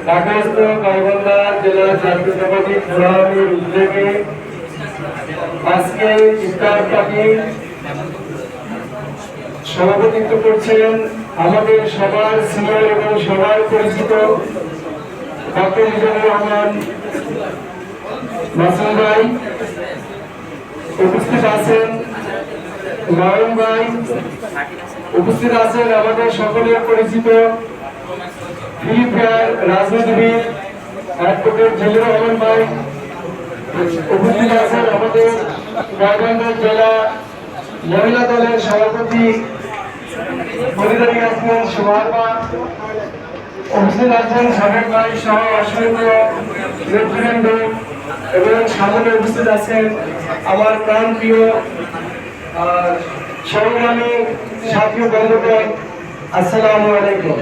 ঢাকাস্থ গাইবান্ধা জেলা জাতীয়তাবাদী ফোরামের উদ্যোগে আজকে ইফতার পার্টি সভাপতিত্ব করছেন আমাদের সবার সিনিয়র এবং সবার পরিচিত ডক্টর মিজানুর রহমান মাসুম ভাই। উপস্থিত আছেন নয়ন ভাই, উপস্থিত আছেন আমাদের সকলের পরিচিত ফিলিপিয়ার রাজনীতিবিদ অ্যাডভোকেট জিল্লুর রহমান ভাই। উপস্থিত আছেন আমাদের গাইবান্ধা জেলা মহিলা দলের সভাপতি ফরিদা ইয়াসমিন সুবহানা। উপস্থিত আছেন সাবেক ভাই সহ অসংখ্য নেতৃবৃন্দ এবং সামনে উপস্থিত আছেন আমার প্রাণ প্রিয় সংগ্রামী সাথী বন্ধুগণ। আসসালামু আলাইকুম।